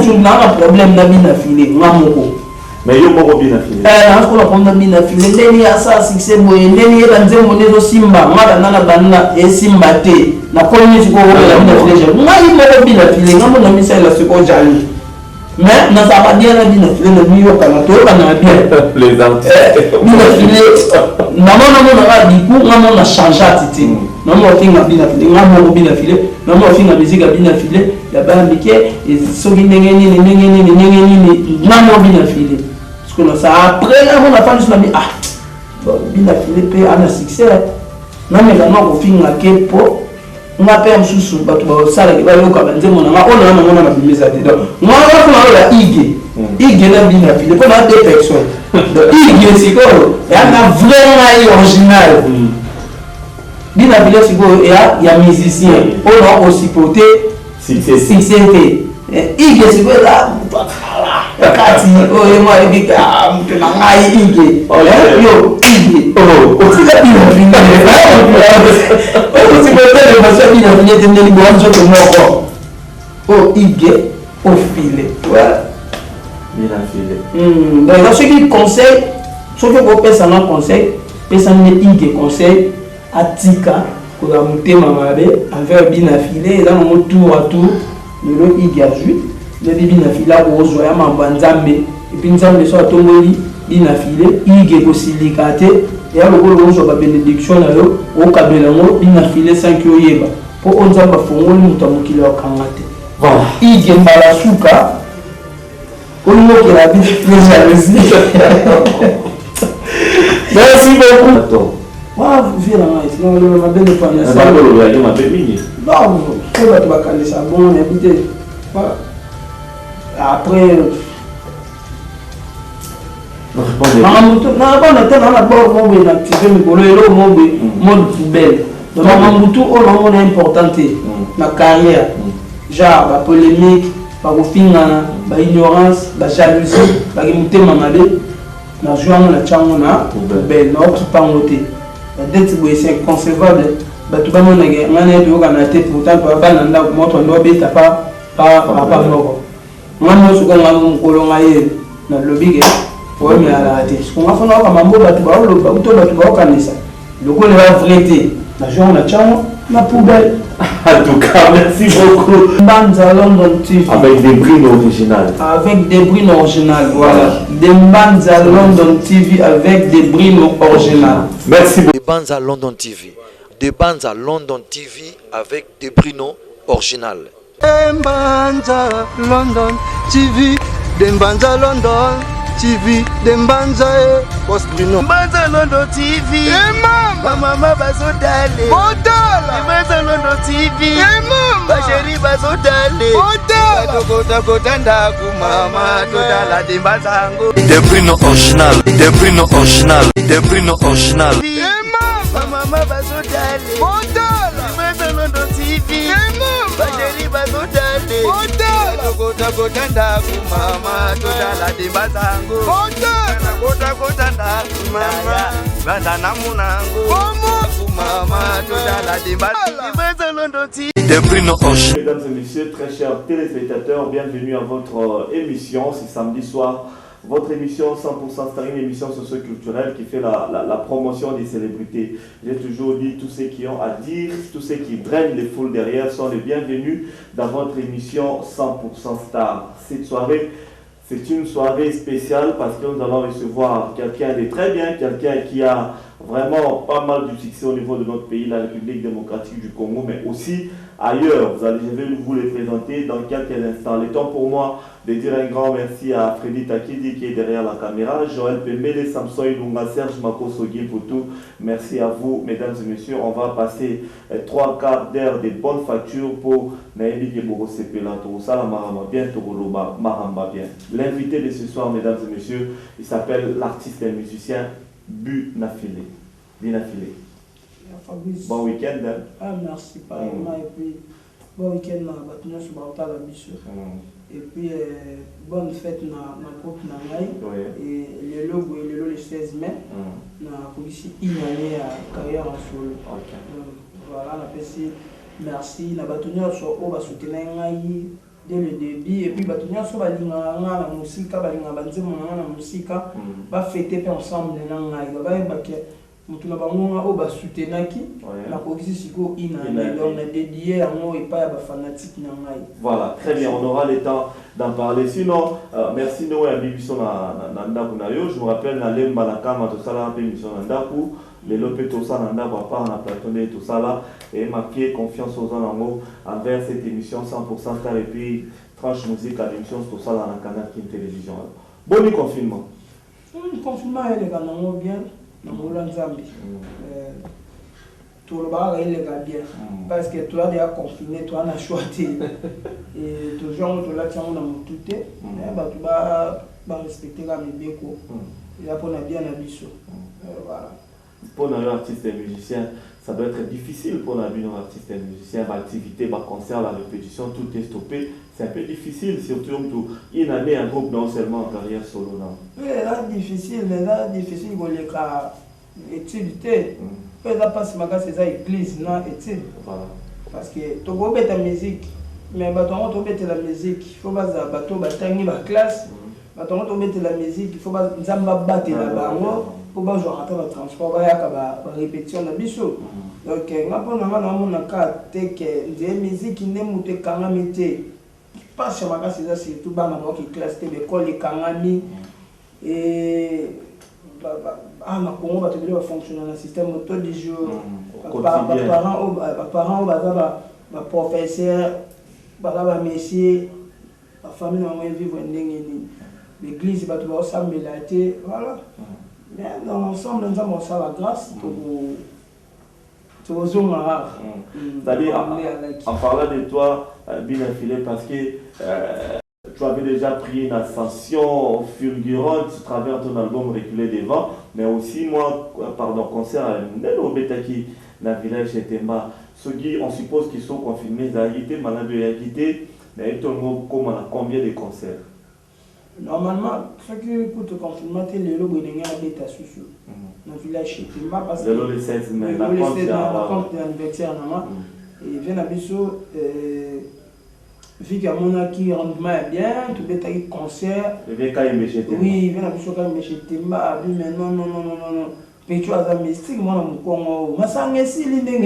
tu n'as un problème na bina filé ngamoko mais yo moko bina filé na ko na pomba bina filé ndeni ya sa succès boye ndeni ya nzembo nezo simba ngala nana banna e simba te na ko ni ko la bina filé ngai moko bina filé ngamo na misa la se ko jali mais na ça va bien na bina filé na miyo kana to kana bien les bina filé na mona na biku ngamo na changer titi na mo finga bina filé ngamo bina filé na mo finga musique bina filé ya ba mbike soki ndenge nini ngamo bina filé parce que ça après là on a pas juste la ah bina filé pe ana succès na me na ko finga ke po nga pe msusu batu ba sala ke ba yoka banze mona nga ona na bimisa te donc moi on va la ig na bina filé pour na deux personnes ig c'est quoi ya na vraiment original bina filé c'est quoi ya musicien on a aussi porté succès ig c'est quoi là kati oye moi bika mtu na ngai ig yo ig aussi la bina filé aussi peut-être parce que bina filé tendeli bonzo to moko ig au filé voilà bina filé donc ceux qui conseillent ceux qui vont passer un conseil personne ne ig conseil atika ko la mutema mabe avec bina filé là mon tour à tour le ig a joué le bina filé ko zo ya mamba nzambe et puis nzambe so atongoli bina filé ig ko silikate ya lokolo zo ba bénédiction na yo o kabela ngo bina filé 5 yo yeba po onzamba fongoli mutamukile wakangate voilà ig mbala suka on qui la vie jalousie. Merci beaucoup. Waouh, vous venez là, sinon le ma belle pas na ça. Ma belle non, c'est pas toi quand ça bon habiter. Après non pas na tellement na bord mon bien activer mes bolero mon mode poubelle. Donc Mamutu on est important na carrière. Genre la polémique par ignorance, la jalousie, la mutema mabe, na joie na chango na poubelle, na qui pas noté. La dette c'est inconcevable. Batu ba mona ge ngana to kana te pourtant ba nanda moto ndo beta pa moko. Ngana so kana mukolo ngaye na lobby ge o mi ala te. Ko ngafuna ka mambo batu ba lo ba to batu ba kanisa. Loko le va vérité. La joie na chango na poubelle. En tout cas, merci beaucoup. Banza London TV. Avec des brines originales. Avec des brines originales, voilà. Des Banza London TV avec des brines originales. Merci beaucoup. Des Banza London TV. Des Banza London TV avec des brines originales. Des Banza London TV. Des Banza London TV. Des Banza Post Bruno. Banza London TV. Mama bazodale. Bodala. Banza London TV. Mama. Chérie bazodale. Bodala. Kota ndaku mama todala dimbazango. Des brines originales. Des brines originales. Des brines originales. Mama bazodale. Bodala. Banza London TV. Mama. Chérie bazodale. Bodala. Kota ndaku mama todala dimbazango. Bodala. Kota ndaku mama. Banda namunango. Mama todala Banza London TV. Des brines originales. Mesdames et messieurs, très chers téléspectateurs, bienvenue à votre émission. C'est samedi soir. Votre émission 100% Star, une émission socio-culturelle qui fait la promotion des célébrités. J'ai toujours dit, tous ceux qui ont à dire, tous ceux qui drainent les foules derrière sont les bienvenus dans votre émission 100% Star. Cette soirée, c'est une soirée spéciale parce que nous allons recevoir quelqu'un de très bien, quelqu'un qui a vraiment pas mal de succès au niveau de notre pays, la République démocratique du Congo, mais aussi ailleurs. Je vais vous les présenter dans quelques instants. Le temps pour moi de dire un grand merci à Freddy Takidi qui est derrière la caméra, Joël Pembele, Samson Ilunga, Serge Makoso pour tout. Merci à vous, mesdames et messieurs. On va passer 3 quarts d'heure de bonnes factures pour Naïbi Geboro Sepelato, Salamara bien, Togoloba, Maramba bien. L'invité de ce soir, mesdames et messieurs, il s'appelle l'artiste et musicien Bu Nafile. Binafile. Bon week-end. Ah, merci, pareillement. Et puis, bon week-end, et puis, bonne fête dans ma groupe Nangaï. Et le logo le 16 mai, dans la police, une année à carrière en solo. Voilà, on a fait merci. La bâtonnière sur Oba soutenir dès le début et puis bah tout le monde soit balinga la musique balinga banzemo na musique ba fêter ensemble na ngai ba ba ke mutu na bango o ba soutenaki la kokisi siko ina donc na dédié yango et pas ba fanatique na ngai. Voilà, très bien, on aura le temps d'en parler. Sinon merci nous ya bibiso na ndaku na yo. Je me rappelle na lemba na kama to sala pe mission na ndaku les lopé tout ça na ndaku pa na platonné tout ça là et marquer confiance aux gens envers cette émission 100% star et puis tranche musique à l'émission tout ça là na canal Kin télévision. Bon confinement. Confinement elle est quand bien na mola nzambi. Tout le bar il est bien parce que toi déjà confiné toi na choisi et toujours tout là tiens on a tout bah tu vas respecter la mibeko et là pour na bien na biso voilà. Pour un artiste et musicien, ça doit être difficile pour un artiste et musicien, l'activité, le concert, la répétition, tout est stoppé. C'est un peu difficile, surtout une année, un groupe non seulement en carrière solo. Non? Oui, là, difficile, mais là, difficile, il y a l'activité. Mais là, pas si c'est ça, église, non, étude. Voilà. Parce que tu peux mettre la musique, mais tu peux mettre la musique, il faut pas que la classe, tu peux mettre la musique, il faut pas que tu battre la banque. Pour que je rentre dans le transport, il y a une répétition de bichot. Donc, je sais que des musiques qui ne montent qu'à la métier. Pas seulement c'est ça, c'est tout bas qui classe l'école, les Kangami. Et. Ma Congo va te fonctionner dans le système auto du jour. Parents, professeurs, messieurs, la famille va vivre en l'église va te s'améliorer. Voilà. Mais dans l'ensemble, nous avons ça la grâce pour c'est-à-dire, en parlant de toi, bien affilé, parce que tu avais déjà pris une ascension fulgurante à travers ton album Reculer devant, mais aussi moi, concert à Betaki, dans le village de Temba. Ceux qui, on suppose qu'ils sont confinés, ils ont quitté, malade de quitté, mais ils ont combien de concerts? Normalement, ceux qui écoutent le confinement, c'est le logo de l'État sous dans le village de Temba. Parce que le 16 mai, le 16 mai, la compte de l'anniversaire, et vient à Bissot, vu qu'il y a mon qui rendement bien, tu peux faire un concert. Oui, il vient à Bissot quand il est Temba, mais non. Mais tu as un mystique, moi, mon Congo, ma sang est si l'idée.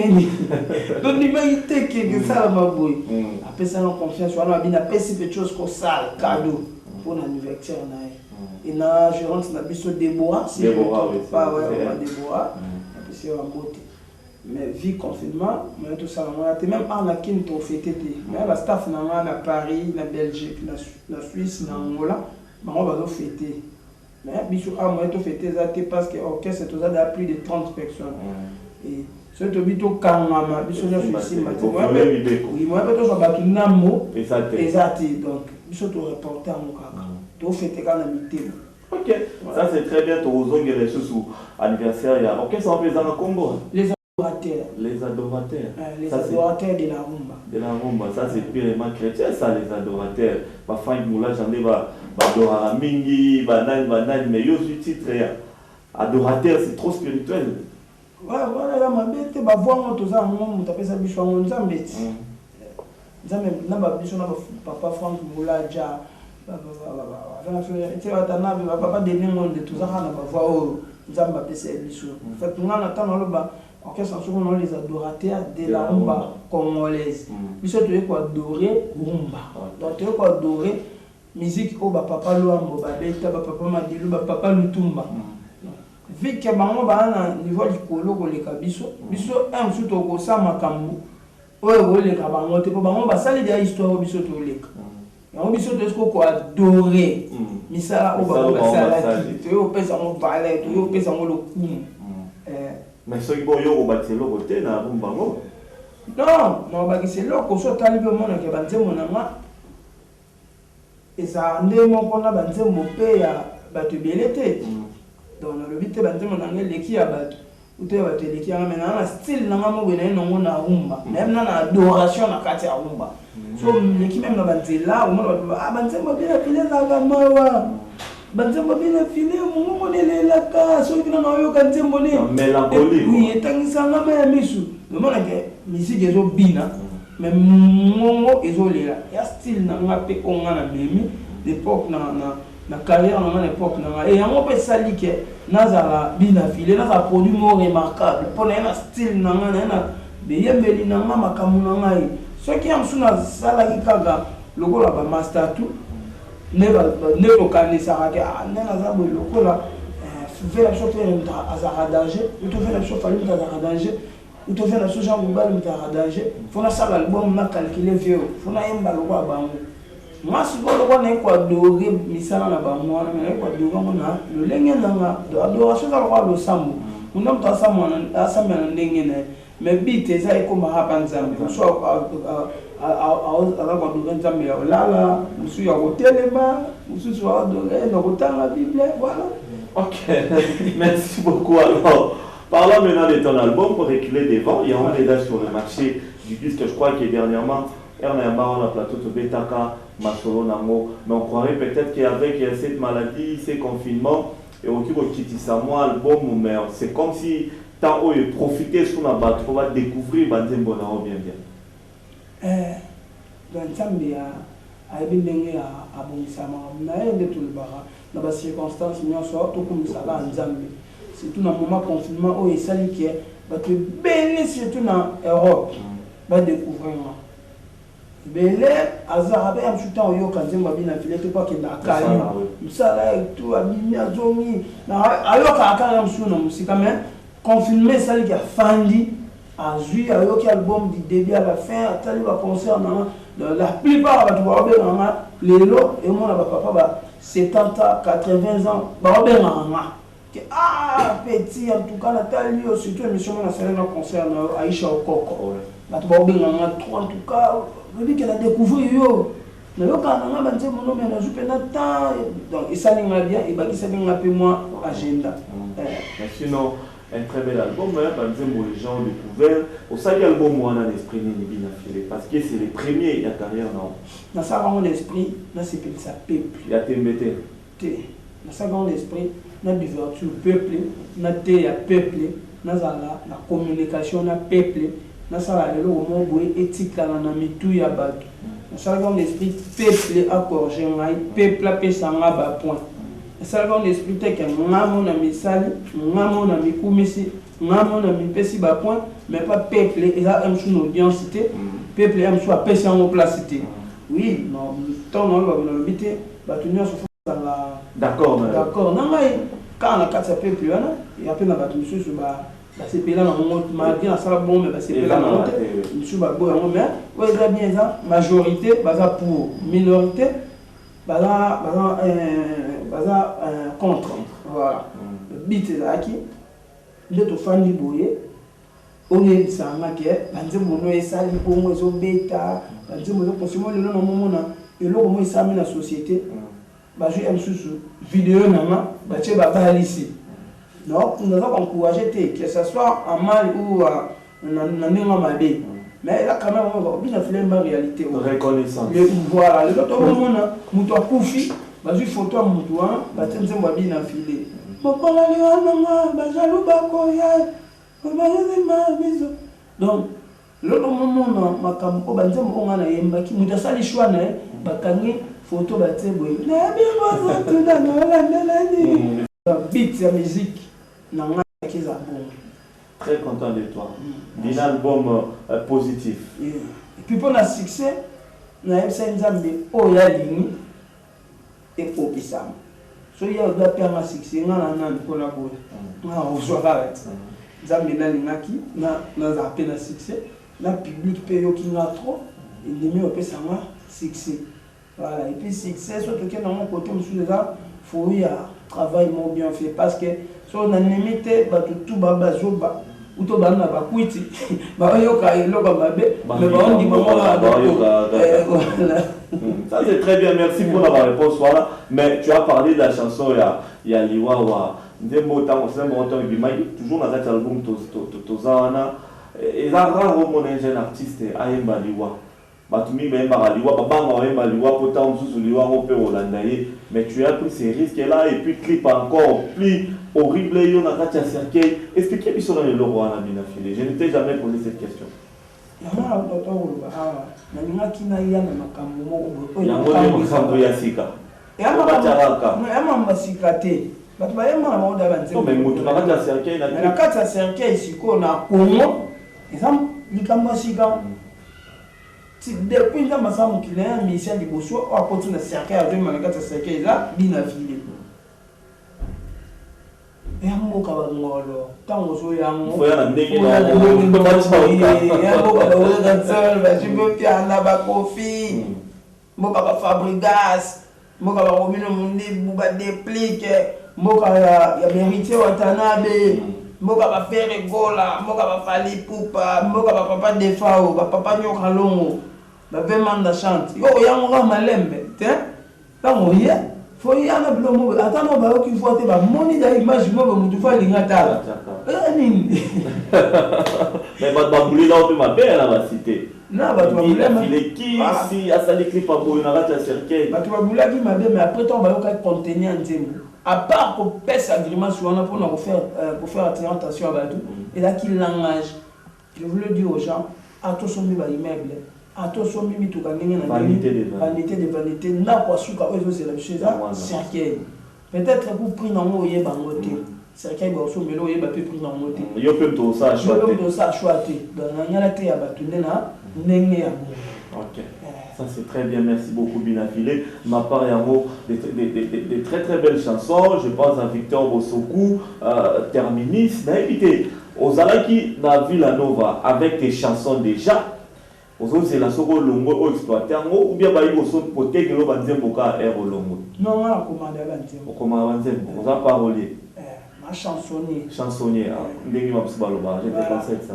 Donc, il m'a été que ça m'a bouillé. Après ça, on confiance, on a bien appelé ces choses comme ça, cadeau. Pour l'anniversaire, et na gérante na biso Déborah, si je ne trompe pas, Déborah, et puis c'est en beauté. Mais vie confinement, moi tout ça, moi même en Akin to fêté, mais la staff na Paris, na Belgique, na Suisse, na Angola, mais on va fêter. Mais biso a moi to fêter ça parce que orchestre c'est tout ça plus de 30 personnes. Et ce que bito kangama, biso na Suisse, oui, moi to so ba kinamo, exact donc biso to reporter en kaka. To fêter quand la mité. Ok, ça c'est très bien, tu as les choses sous anniversaire. Ok, ça va plaisir en Congo. Les adorateurs. Les adorateurs. Les adorateurs de la rumba. De la rumba, ça c'est purement chrétien, ça, les adorateurs. Parfois, il moula, j'en ai adorara mingi, banane, mais yo suis titre. Adorateur, c'est trop spirituel. Voilà, là, ma bête, bah, voir tout ça, on tapait sa biche, on nous embête. Papa Franck Moula, déjà. Tu vas pas donner monde de tout ça, on va voir où nous avons appelé ces bichons. En fait, nous avons les adorateurs de la rumba congolaise. Bichons, tu veux quoi adorer rumba. Donc, tu veux quoi adorer musique au papa Luambo, papa Madilou, papa Lutumba. Vu que maman va à un niveau du colo, les cabissos, bichons, un surtout au Samakambu. Oui, les cabans, tu peux pas ça les histoires au bichot au lec. On biso de ce qu'on adoré. Misala oba sala tu yo pesa mo balai, tu yo pesa mo lokumu. Mais ce qui bon yo obati lo côté na rumbango. Non, ba ki c'est lo ko so tali be mona ke banze mona ma. Eza nde mo kona banze mo pe ya batu belete. Donc le but banze mona ngel ki ya batu. Ute batu leki ya mena na style na mo bena no na rumba. Même na adoration na kati ya rumba. So l'équipe même dans là, au moins banzembo bien filé la gamawa. Banzembo bien filé mon modèle la ka, so qui na yo kanzembo ne. Mélancolie. Oui, etangisa ngama ya misu. Le monde que musique ezo bina. mais mongo ezolela ya style na nga pe onga na memi l'époque na carrière na l'époque na et yango pe sali ke nazala bina filé na produit mo remarquable pour na style na nga na beyembeli na nga makamu na ngai soki ya msuna sala ki kaka lokola ba master tout ne tokanisaka ke nde naza boye lokola fe la biso mpe moto azalaka danger uto fe la biso fali moto azalaka danger uto fe la biso jean mobali moto azalaka danger fo nasala album na calcule vieux fo nayemba lokola bango moi sikoyo lokola naye koadore misala na bango wana me naye koadore yango na lolenge nanga adoration eza lokola losambo munda moto asambela na ndenge na ye mais bite eza ekoma hapa nzambe so aza koadore nzambe ya olala mosusu ya kotelema mosusu aadore na kotanga bible voilà. Ok, merci beaucoup. Alors, parlons maintenant de ton album pour reculer devant. Il y a un déjà sur le marché du disque, je crois que dernièrement, on a plateau de Betaka, Masolo Namo, mais on croirait peut-être qu'avec cette maladie, ces confinements, et au quitter ça, moi, album, mais c'est comme si tant haut et profiter sur la batte pour découvrir Banzem Bonao bien bien. Banzambi a bien à Bonisama, mais de tout le bara. Dans les circonstances, nous sommes tous comme ça là en Zambie. Surtout dans le moment de confinement, où il s'agit que tu bénis surtout dans l'Europe, va découvrir. Belé, Azarabe, en tout temps, quand je m'habille dans le filet, tu vois que dans Kali, ça là, tout habillé à Zomi. Alors qu'à musique, mais confinement, ça qui a fandi, à jouer, alors qu'il y a album du début à la fin, à tel concert, la plupart, tu vois, les lots, et moi, papa, 70 ans, 80 ans, ah, petit, en tout cas, Nathalie, surtout l'émission, on a fait un concert à Aïcha au Coco. En tout cas, je dis qu'elle a découvert. Mais quand on a dit mon nom, on a joué pendant temps. Donc, il s'aligne bien, il va un peu moins agenda. Mais sinon, un très bel album, les gens ont découvert. Au sein de l'album, on a l'esprit parce que c'est les premiers, il y a carrière, non? Dans ça, on a l'esprit, là, c'est que ça peuple. Il y a TMBT. Dans ça, on a l'esprit, on a d'ouverture peuple, on a peuple, on a la communication, on a peuple, on a la éthique, on a mis tout y a battu. Dans ça, on a l'esprit peuple à corger, peuple à pécher en point. Ça va l'esprit que maman a mis sali, maman a mis koumisi, maman a mis pessi bas point, mais pas peuple et là aime sous audience cité, peuple aime soit pessi en place cité. Oui, non, tant on va le biter, bah tu n'as pas la. D'accord, d'accord. Non mais quand on a quatre peuple là, il y a plein de bâtiments sur bah c'est là dans mon malgré la salle bon mais c'est là dans mon sur bah bon mais ouais ça bien ça majorité bah ça pour minorité. Baza contre. Voilà. Le but est là qui est au fan du boye. On est ça, on est sali pour moi, ils ont bêta. On est consommé le nom et là, on est ça dans la société. Je aime sous vidéo, je vais ici. Non, nous avons encouragé que ce soit en mal ou en mal. Mais là, quand même, on va faire une réalité. Reconnaissance. Voilà, le temps où on a koufi, une photo à Moutouan, on va bien enfiler. Donc, l'autre moment, on a sali choix, photo beat la musique, très content de toi. Un album positif. Et puis pour le succès, on a fait un album où il y a ligne et pour Pissam. So il y a un succès, on a un collaborateur. On a reçu avec ça. Zambi na lingaki na zappé na succès. Le public paye qui n'a trop. Il est mieux au Pissam succès. Voilà. Et puis succès, surtout que dans mon côté, je suis là, il faut y avoir travail bien fait parce que si on a limité, tout baba zoba. Ou to bana ba kwiti ba yoka eloko mabe mais ba on dit maman là. Ça c'est très bien, merci pour la réponse voilà. Mais tu as parlé de la chanson il y a Liwawa ndembo tango c'est mon temps bimai toujours dans cet album tozana et là rarement un jeune artiste ayemba Liwa batumi bemba Liwa babanga ayemba Liwa pourtant sous Liwa on peut holandaye mais tu as pris ces risques là et puis clip encore plus horrible, il y a un cercueil. Expliquez-moi sur le roi à la filé. Je ne t'ai jamais posé cette question. Yama otokoloba awa nalingaki naya na makambo moko yango makambo ya sika yama masika te bato bayema na bango da banzembo mais mutu na kati ya cercueil na kati ya cercueil sikoyo na Congo eza likambo ya sika depuis nzambe asala mokili ya misia liboso akoti na cercueil azwema na kati ya cercueil eza bina vile ya mboka bangolo ntango ozoyango mboka baoegatsol bajibopiana bakofi mboka bafabrigas mboka baromino mundibu badeplike mboka ya Beritier Watanabe mboka bafere gola mboka bafali pupa mboka bapapa defao bapapa nyoka longo bavemanda chante yo yango ka malembe te ntango ye fo yana bilomo atano bayoki vote bamoni da image mo bamutu fa linga tala nini mais babuli là on peut m'appeler na ba cité na bato babulema il qui si asali clip à boyo na kati ya cercueil bato babulaki mabe mais après temps bayoka contenir nzembo à part pour pèse agrément sur on a pour faire attention à bato et là qui langage je voulais dire aux gens à tous sommes ba immeuble à tous sommes mituka ndenge na vanité de vanité na kwa suka ozo c'est la chose cercueil peut-être pour prix na mo yeba ngote cercueil ba so melo yeba pe prix na ngote yo pe to ça choité dans na te ya bato ndena ndenge ya OK. Ça c'est très bien, merci beaucoup Binafilé. Ma part Yango, des très très belles chansons. Je pense à Victor Bossokou, Terminis. Mais écoutez, aux Alaki na Villanova avec tes chansons déjà. Aux autres c'est la soko longo exploité ou bien ba yibo so poté que lo banzembo ka air longo. Non, on a commandé banzembo. On commande banzembo. On a parolé. Ma chansonnier. Chansonnier, ndenge mabsi baloba, je te conseille ça.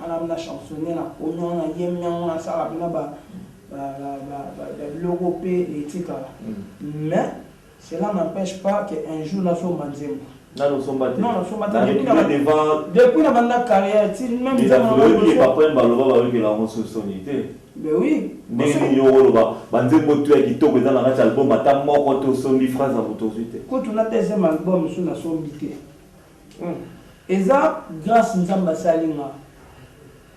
Madame la chansonnier na konyo na yemnya na sala bina ba logo et etc. Mais cela n'empêche pas qu'un jour nous sommes manzembo. Non, nous sommes battus. Non, nous sommes battus. Depuis la carrière, même si on a pas un baloba avec la sonité. Mais oui. Mais il y a banzembo tu as quitté dans la album ata moko to sombi phrase à autosuite. Quand on a deuxième album sur la sombité. Et ça grâce nzamba salinga.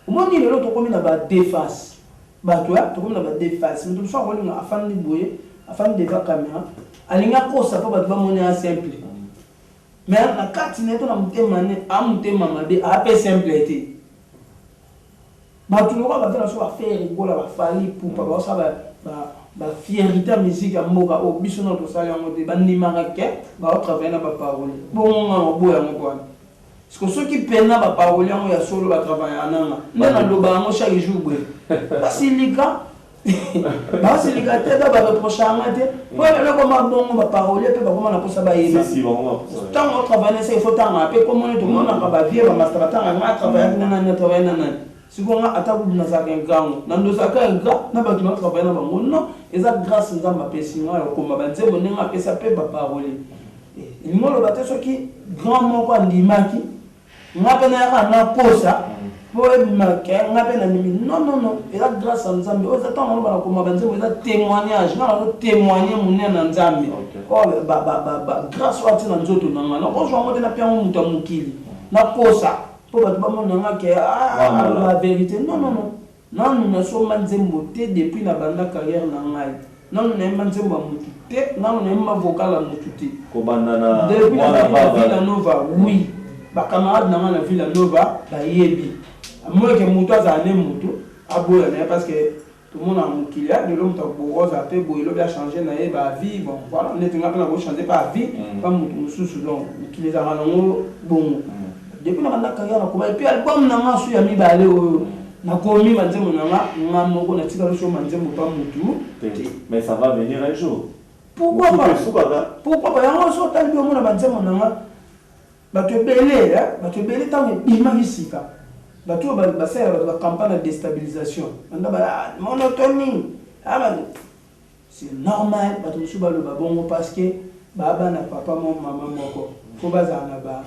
Au moins il est là to comme na ba déface. Bah toi, tu comme na ba déface. Mais tout ça on a afin de boyer, afin de voir caméra. Alinga ko ça pas ba monnaie simple. Mais la carte n'est pas mutema mabe a peu simpleté. Bah tu n'auras pas la chose à faire rigoler la fali pour pas ça ba fierté musique à moka au bisono to ça yango de bandi marake ba travailler na ba parole. Bon on boya ngoko. Parce que ceux qui peinent ba parole yango ya solo ba travailler ananga. Na loba yango chaque jour boy. Basilika basilika te da ba reprocher amate. Ouais le comment bon ba parole pe ba comment na posa ba yeba. Si bon. Tant on travaille ça il faut tant après comment tout le monde na ba vie ba master tant na travailler na travailler na. Si on a attaqué dans un grand, dans deux accords gras, n'a pas de notre travail dans le monde, non, et ça grâce à ma personne, comme ma bande, on n'a pas ça peut pas parler. Il m'a le battu ce qui grand mot quoi dit maki, n'a pas n'a pas ça, pour marquer, n'a pas non non non, et là grâce à Nzambe, aux attentes on va comme ma bande, on a témoignage, n'a pas témoigner mon nez dans Nzambe. Oh grâce à Tina Nzoto nanga, non, on joue en mode na pia on mutamukili, n'a pas ça. Pour la vérité, non, non, non. Non, nous ne sommes pas depuis la bande carrière. Non, nous n'avons pas de non, nous n'avons pas vocal à Moutouté. Depuis la Villanova, oui. Ma camarade dans la Villanova, Yebi. Moi que Moutois a un moutou, à Bourg, parce que tout le monde a un kilia, de l'homme rose a fait Bourg, il a changé la vie. Bon, voilà, on est en train de changer par vie, pas Moutou sous donc, qui les a rendus bon. Depuis la carrière, et puis l'album n'a su ami balé na komi manzemo na moko na tika le show manzemo pas mutu. Mais ça va venir un jour. Pourquoi pas? Pourquoi pas? On sort talbi au na manzemo na ba te belé ba te belé tant imagisika. Ba to ba faire la campagne de déstabilisation. Anda ba monotonie. C'est normal ba to suba le babongo parce que baba na papa mon maman moko. Faut bazana ba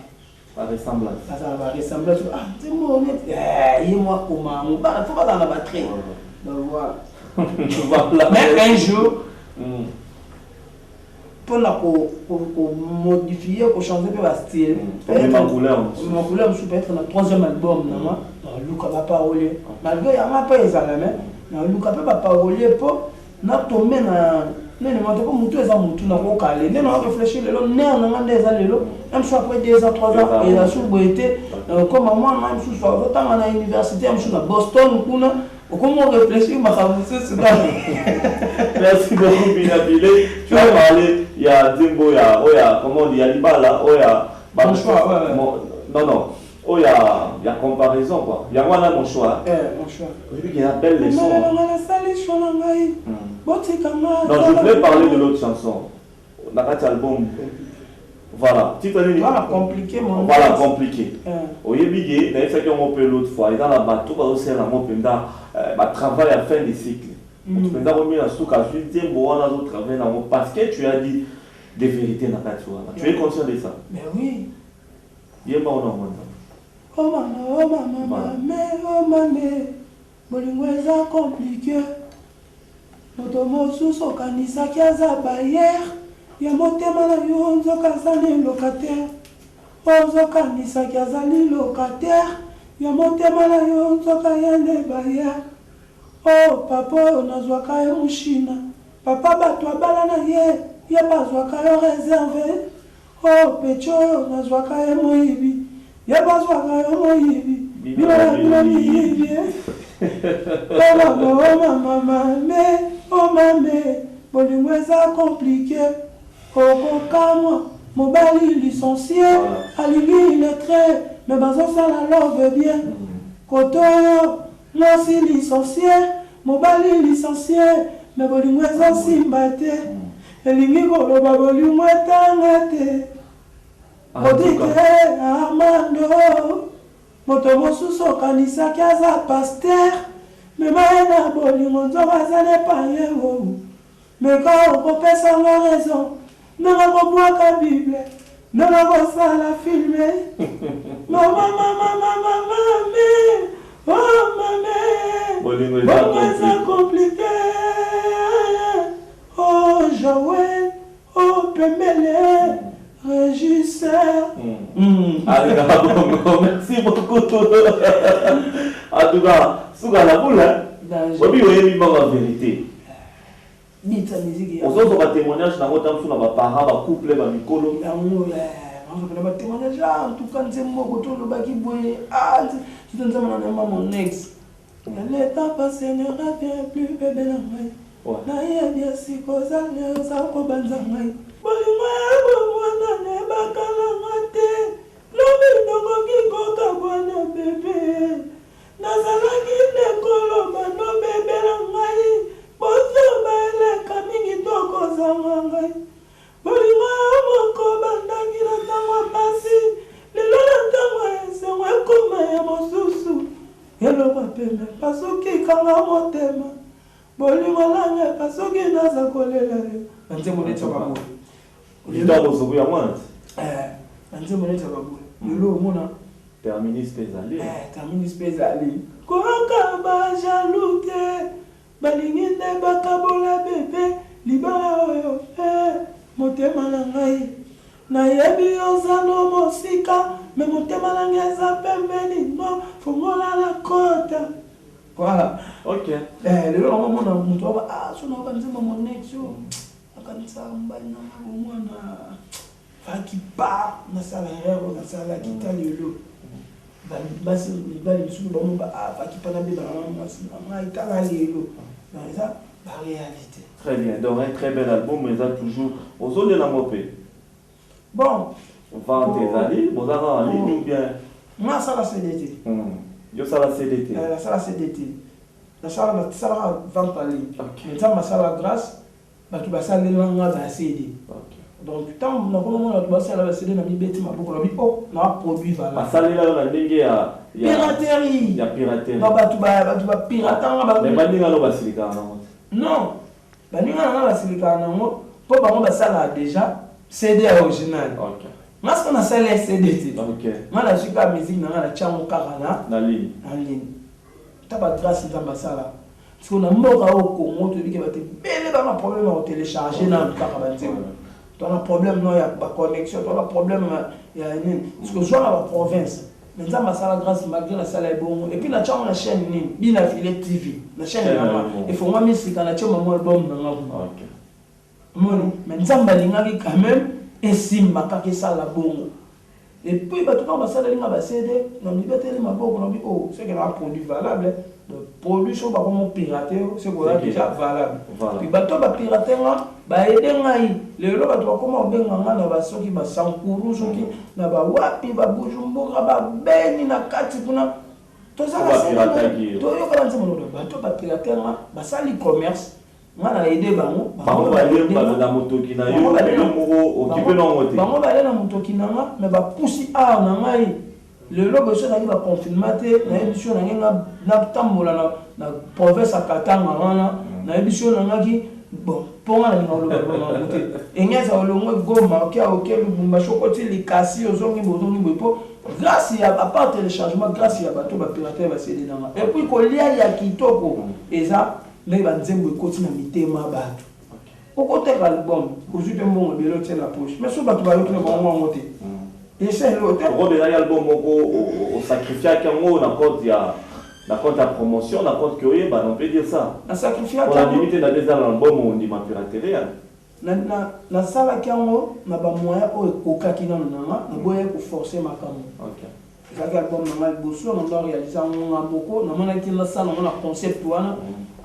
la ressemblance. La ressemblance. Ah, c'est mon honnête. Eh, moi, comment? Il faut pas dans la batterie. Voilà. Mais un jour, pour modifier, pour changer un peu le style, ma couleur, je peux être dans le troisième album, luka baparole malgré yanga mpe ezala me na luka mpe baparole mpo natome na nene moto ko mutu eza mutu na kokale nde na réfléchir lelo ner nanga nde eza lelo même soit après 2 ans 3 ans et la soubo été comme moi même sous soit autant na université même sous na Boston kuna comment réfléchir makambo c'est merci beaucoup Binabile tu as parlé il y a Dimbo ya comment on dit Alibala mon choix non oh il y a comparaison quoi il y a moi là mon choix mon choix il y a belle leçon non je voulais parler de l'autre chanson dans cet album voilà titre voilà compliqué mon voilà compliqué oyebige d'ailleurs ça qu'on peut l'autre fois dans la bateau va aussi la mon penda travail à fin des cycles penda remis la souka je dis bon on a d'autres travail parce que tu as dit des vérités dans ta toi tu es conscient de ça mais oui yé pas on a oh maman bolingo eza compliqué moto mosusu okanisaki aza bayere ya motema na yo nzoka azali locataire ozokanisaki azali locataire ya motema na yo nzoka yende bayere o papa oyo nazwaka ye mushina papa bato abala na ye bazwaka yo réserve o pecho oyo nazwaka ye moyibi ye bazwaka yo moyibi bino miyibi oh mame bolingo eza compliqué okokamwa mobali licencié alingi illettré mais bazosala love bien koto oyo mwasi licencié mobali licencié mais bolingo eza simba te elingi koloba bolingo etanga te odite Armando moto mosusu okanisaki aza paster memaye na bolingo nzoka aza nepaye o meka okopesanga raison ndenge kobwaka bible ndenge kosala filme bolingo eza compliqué o Joël o Pemele régisseur. Allez, merci beaucoup. En tout cas, sous la boule, oui, oui, la vérité. Aux autres témoignages, dans votre temps, on parents, on couple, on micolo. On témoignage, en tout cas, c'est moi qui le baki boy. Je te demande mon ex. Le temps passé ne revient plus, bébé la main. Naïe, bien si cause à l'air, ça va pas banzamai. Terminus Pézali. Terminus Pézali. Koka ba jaloute. Balingi ne bakabola bébé. Libala oyo. Motema na ngai. Na yebi ozano mosika. Mais motema na ngai za pembeni. No, fongola la côte. Voilà. Ok. Le moment na mutu ba sona kanzema mon ex yo. Akanisa mbali na mwana. Faki ba na sala erreur na sala kitali yo. Basi bali bisu ba mba faki pa na beba na mama itala lelo. Na ça la réalité. Très bien. Donc un très bel album mais ça toujours aux autres de la mopé. Bon, on va en désaller, bon ça en ligne ou bien moi ça la CDT. Yo ça la CDT. Ça la CDT. La sala vente en ligne. OK. Ça ma sala grâce ba ki ba sala nga za CD. OK. Donc tant na kono na ba sala CD na bibeti maboko na bipo na produit vala. Ba sala là na ndenge ya piraterie. Ya piraterie. Ba piratanga ba. Mais ba ninga lo basilika na. Non. Ba ninga na basilika na ngo po ba ngo ba sala déjà CD original. OK. Mas qu'on a sala CD. OK. Mala super musique na na chango karana na ligne. En ligne. Taba grâce dans basala. Parce qu'on a mort au Congo, tu dis que tu as un problème à télécharger dans le carabin. Tu as un problème, il y a pas connexion, tu as un problème, il y a une. Parce que soit dans la province, mais ça m'a ça la grâce malgré la salle est bon et puis la chaîne ni Bina Filé TV la chaîne il faut moi musique la chaîne mon album na OK mon mais ça m'a linga quand même et si m'a pas que ça la bon et puis bah tout le monde ça la linga ba CD non liberté les maboko non oh c'est que un produit valable le produit sont pas comme pirater c'est quoi déjà valable puis bah toi ba pirater ba aider ngai le lo ba to comment benga ngana ba soki ba sankuru soki na ba wapi ba bujumbura ba beni na kati kuna to ça la to yo kala nzimo lo ba to ba pirater ba sali commerce ngana aider bango bango ba le ba na motoki na yo le moko okipe na ngote bango ba le na motoki na nga mais ba pusi a na ngai le logo so na ba confirmate na émission na nga na tambola na province à Katanga na émission na nga ki bon pour nga na lo ba ngote enyeza olongo goma kia okelu bumba chokoti likasi ozongi bo grâce à part téléchargement grâce à bateau ba pirater ba CD na nga et puis ko lia ya kitoko eza les banzembo côté na mitema bato au côté l'album aujourd'hui mon belo tient la poche mais so bato ba yo tena bon ngote et c'est l'autre au de l'album au sacrifier kango na compte ya la compte la promotion la compte que bah on peut dire ça na sacrifier on a limité dans des albums on dit ma piraterie na sala kango na ba moyen o kakina na boye ko forcer makambo OK ça album na mal bosso on doit réaliser un beaucoup na mona ki na sala on a concept wana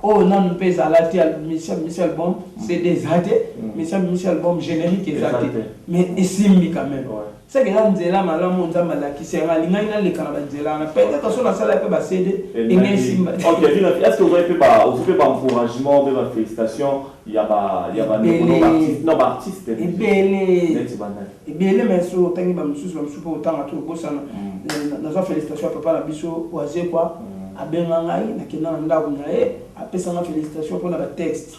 oh non nous pèse à la tête Michel Bomb c'est des athées Michel Bomb générique et athées mais ici quand même c'est que là nzela malamu nzamba la kisenga lingana le kana nzela na peut-être sur la salle peut ba céder et merci OK est-ce que vous avez fait pas encouragement de la félicitation il y a non artiste et belé mais sur tangi ba mususu ba mususu pour autant à tout bosana na félicitation papa la biso oaze quoi abenga ngai na kina ndako na ye apesa na félicitation pour la texte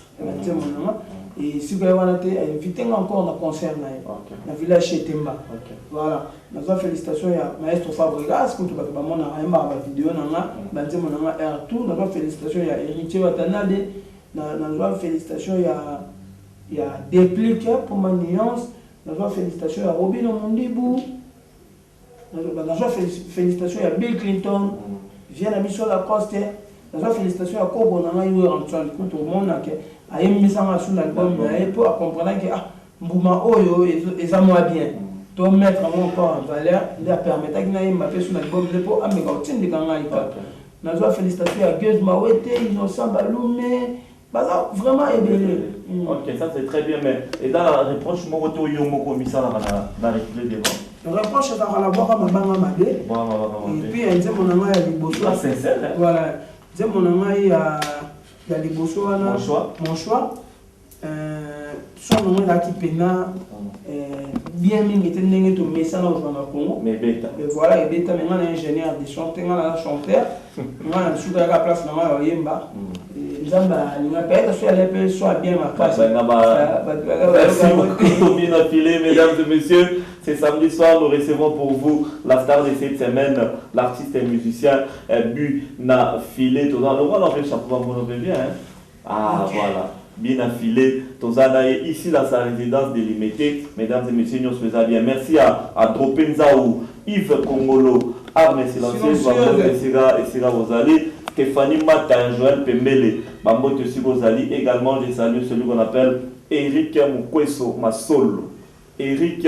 et si vous avez invité encore dans concert na village chez Temba voilà na félicitation ya maestro Fabregas pour tout ba mona ayamba ba vidéo na banzemo na air tour na félicitation ya héritier Watanade na félicitation ya déplique pour ma nuance na félicitation ya Robin Mondibu na félicitation ya Bill Clinton vient à mission la Coste na félicitation à Kobo na ngai Antoine tout le monde que ayemisa nga sur l'album et pour comprendre que mbuma oyo eza moi bien to mettre mon corps en valeur la permettre que na yemba pe sur l'album pour ameka otindika ngai ka na félicitation à Geuse Mawete Innocent Balume baza vraiment ébélé OK ça c'est très bien mais et dans la reproche mo to yo mo komisa na replay des le reproche c'est à la boire mabanga mabe et puis un zemo na ngai ya liboso sincère voilà zemo na ngai ya liboso wana mon choix son nom là qui pena bien mingi te ndenge to mesana au Congo mais beta et voilà et beta maintenant ingénieur de chanteur là chanteur moi je suis à la place na yemba nzamba linga peut-être soit les peu soit bien ma place merci beaucoup Bina Filé mesdames et messieurs c'est samedi soir nous recevons pour vous la star de cette semaine l'artiste et musicien Bina Filé tout dans le roi l'envers chapeau on le bien ah voilà Bina Filé Tozana ici dans sa résidence délimitée mesdames et messieurs nous faisons bien merci à Dropenzaou Yves Kongolo Arme silencieuse et Sira Rosali Stéphanie Matin, Joël Pembele, Bambote Sibozali, également je salue celui qu'on appelle Eric Mukweso Masolo. Eric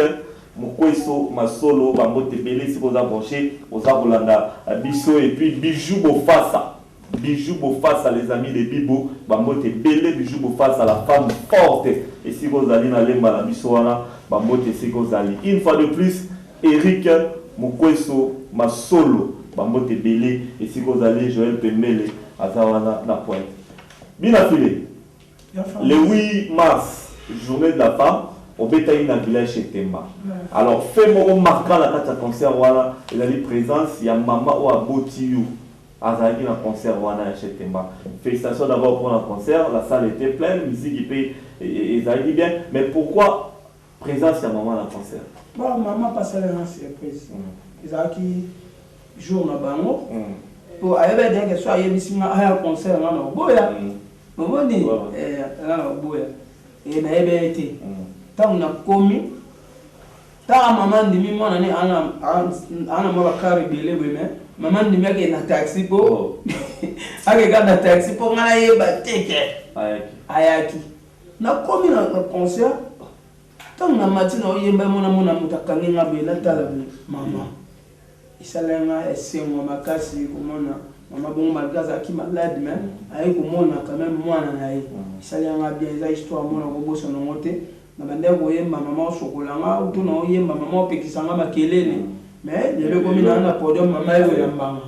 Mukweso Masolo, Bambote Bele, si vous approchez, aux Abolanda, Bisso et puis Bijou Bofassa. Bijou Bofassa, les amis de Bibo, Bambote Bele, Bijou Bofassa, la femme forte. Et si vous allez dans l'Emba, la Bissoana, Bambote Sibozali. Une fois de plus, Eric Mukweso Masolo. Bambote Belé et si vous allez Joël Pembele à Zawana na pointe. Bina Filé. Le 8 mars, journée de la femme, au bétail dans le village chez Temba. Alors, fais-moi marquant la carte à concert wana, il a dit présence, il y a maman ou à Botiou. Azaki dans le concert wana chez Temba. Félicitations d'abord pour le concert, la salle était pleine, musique et ça dit bien, mais pourquoi présence il y a maman dans le concert? Bon, maman passe à la surprise. Azaki jour na bango pour ayeba dire que soit yebisi nga aya concert na boya bomoni na boya et na ebe été tant na komi ta maman ndimi mwana ne ana mo bakari bele beme maman ndimi ake na taxi po ake ka na taxi po ngana yeba teke ayaki na komi na concert tant na matina oyemba mona mutakangi ngabela tala mama isalenga esengo makasi komona mama bon malgré qui malade même ayi komona quand même mwana na ye isalenga bien za histoire mona ko bosa no mote na bande ko yemba mama sokolanga utu na oyemba mama opekisanga makelele mais lelo komi na podium mama yo yambanga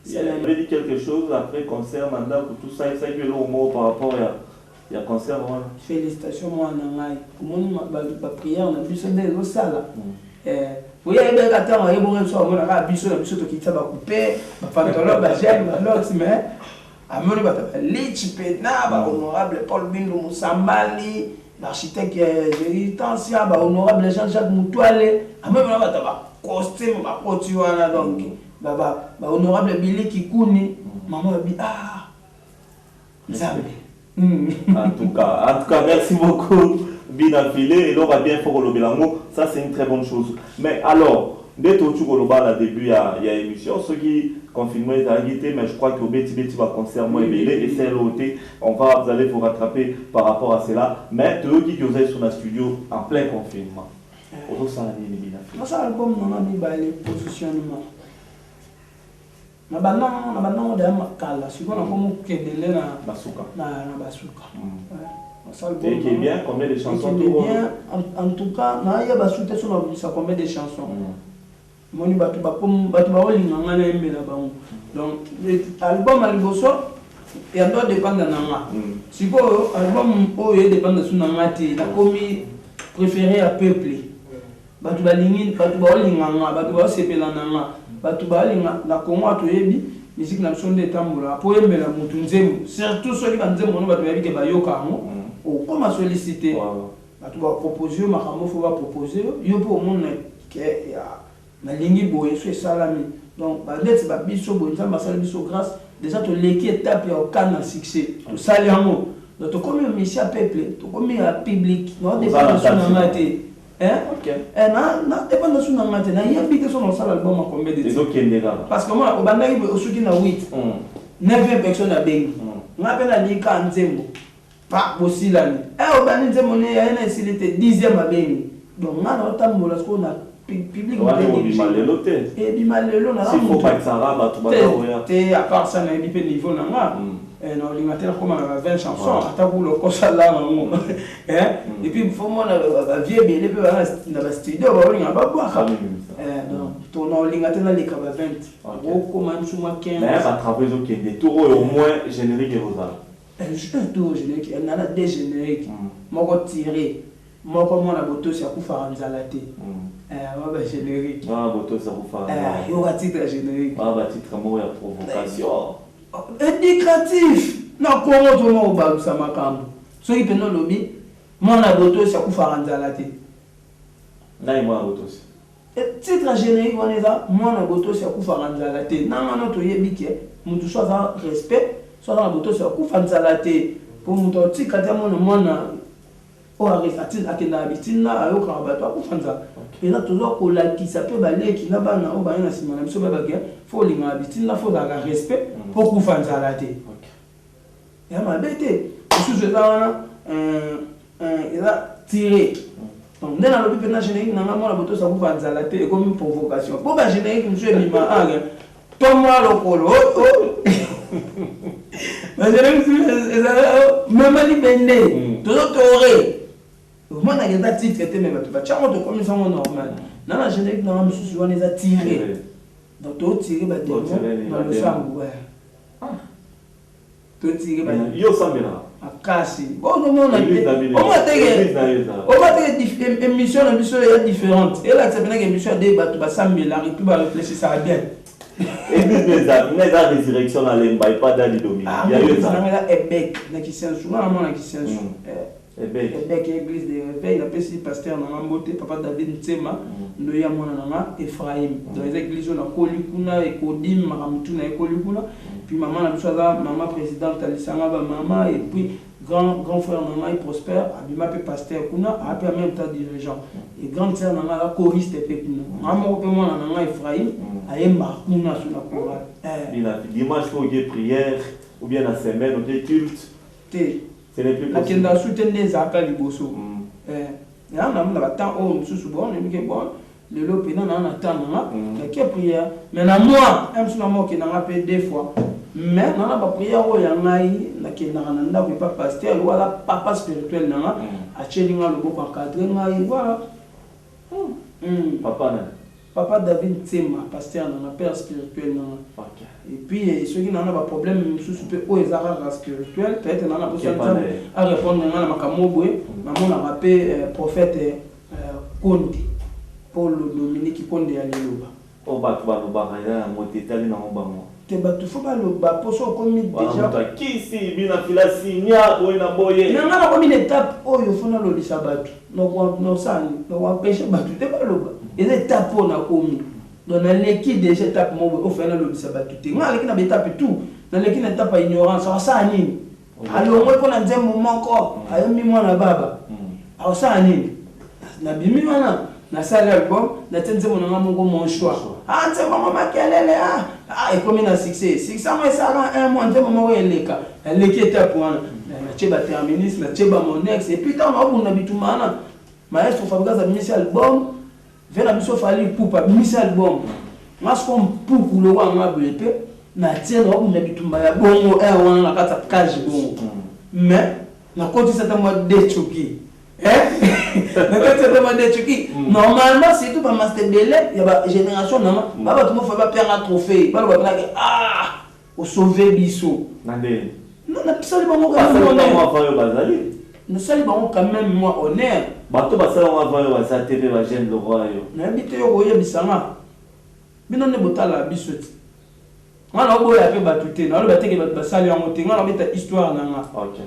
il avait dit quelque chose après concert mandat tout ça ça que le mot par rapport il y a concert voilà félicitations moi na ngai komoni ba prière na biso de lo sala oui, il y a des gens qui ont été coupés, pantalon, mais honorable Paul Bindo Moussambali, l'architecte Zéritancia, honorable Jean-Jacques Moutouale, costume, honorable Billy Kikouni, maman dit ah, en tout cas, merci beaucoup. Bien affilé et donc on va bien faire le bilango, ça c'est une très bonne chose. Mais alors, dès que tu as début il y a émission, ceux qui confirment les agité, mais je crois que Betty va concert moi et c'est l'OT, vous allez vous rattraper par rapport à cela. Mais tous qui ont sur le studio en plein confinement. Au ça ça album non a mis positionnement. Na banana de makala, si on a comme kedele na basuka. Et qui est bien, combien de chansons bien, en tout cas, il y a combien de chansons. Moni batu linganga na emela bango. Donc l'album aliboso et en doit dépendre de nanga. Si vous album oyo dépend de sunanga te, la komi préféré à peuple. Batu linganga, batu sepela nanga, batu linga na Congo atoyebi musique na sonde tambola. Po emela mutu nzemu, surtout ceux qui va nzemu no batu yabi ke bayoka ngo. Comme à solliciter, tu vas proposer, ma femme faut proposer, il faut au monde que la ligne boye soit salami. Donc, peut-être que biso boye ça masal biso grâce déjà to l'équipe étape et au canne succès. Tout ça liamo. Donc, to comme mission peuple, to comme un public, non dépend de son amati. Hein? OK. Na dépend de son amati. Na yebite son sala album à combien de temps? Parce que moi au bandaki au soki na 8. 9 personnes à bengi. Ngape na lika nzembo. Pas possible. On a dit que 10e à Béni. Donc, on a ce qu'on a public. On a dit que s'il faut pas que ça rabat, tu à part ça, on a dit que niveau on a 20 chansons. Et puis, il faut que les vieux bébés dans le studio, on a pas boire. Donc, on a les 20. Mais à travers des tours au moins générique et rosal. Juste tout générique, il y en a des génériques. Moi, tiré. Moi, comme on a boto, c'est à coup faire un zalaté. Moi, générique. Ah, boto, c'est à coup faire un zalaté. Il y aura titre générique. Ah, titre mot et provocation. Éducatif. Non, comment tout le monde va ça m'a cambo. Ceux qui prennent le lobby, moi, on a boto, c'est à coup faire un zalaté. Non, moi, boto. Titre générique, on est là. Moi, on a boto, c'est à coup faire un zalaté. Non, non, tu y es biqué. Nous tous soit respect. Soit dans la boto, c'est à coup faire un zalaté. Pour nous dire que mon o arifatin akenda bitina ayo karabato akufanza ena toujours ko la qui s'appelle balé qui na bana o bana simana biso babake faut linga bitina faut da respect pour kufanza la te ya mabete sous là il a tiré donc dans le but générique na ngamo la boto sa kufanza la te comme une provocation pour ba générique monsieur bima anga toi-moi le colo mais même ali bende toujours toré moi na genda titre était même tu vas chamo de comme ça normal dans la générique non monsieur on les a tiré donc tout tiré ba dans le chambre ouais tout tiré ba yo sambela akasi bon non on a émission est différente et là c'est bien que émission débat tu vas sambela et puis va réfléchir ça bien et puis les résurrection à l'emba pas dans les domaines il y a eu ça là Ebek na qui c'est souvent na qui c'est Ebek église de réveil la petit pasteur na Mambote papa David Ntsema ndo ya mwana na Ephraim dans les églises na Kolikuna et Kodim Maramtu na Kolikuna puis maman na biso maman présidente alisanga ba maman et puis grand frère nanga il prospère abima pe pasteur kuna ape en même temps dirigeant et grande sœur nanga la choriste pe kuna mama pe mwana nanga Ephraim ayemba kuna sur la chorale dimanche faut que prière ou bien la semaine ou des cultes ce n'est plus possible la soutenir zaka liboso là on a temps on sous bon on est bon le lot pendant on attend la qui prière mais na moi même si moi qui n'a pas deux fois mais on a pas prière au yangai na qui n'a pas pasteur ou la papa spirituel na a chelinga le beaucoup encadré ngai voilà papa David Tsema pasteur na père spirituel na et puis ceux qui n'ont pas problème sous peu au ezara spirituel peut-être na besoin à répondre na makamobwe na mon a rappelé prophète Konde Paul Dominique Konde ya liloba o ba ya motetali na bango te ba tu faut ba loba poso comme déjà qui si bina fila sinya o na boye na ngala comme une étape oyo fona lo lisabatu no sani no wa pêcher batu te ba loba et étape on a commis donc dans l'équipe déjà étape mo o fena lo lisabatu te ngala kina étape tout dans l'équipe étape ignorance ça nini alors moi pona nzembo moko ayo mi mwana baba alors ça nini na bimi wana na salle album na tenze mon ngo mon choix nze mama kelele et comme na succès moi ça un mois nze mama weleka leki étape wana na cheba terminus na cheba mon ex et puis tant on a bitumana maestro Fabrice bimisi album vena biso fali poupa bimisi album mas comme pouku lo wa ngabelepe na tiena on a bitumba ya bongo wana na kata kaji bongo mais na koti ça moi de choki normalement c'est tout pas master belé il y a génération non baba tout mo fa ba perdre un trophée ba ba na au sauver biso nande non na pisali ba mo ka no sali ba quand même moi honneur bato ba sala wa va sa TV ba jeune le roi yo na bité yo boye bisanga bino ne botala biso ngana boya pe batute na lo bateke ba sali en moté ngana beta histoire nanga OK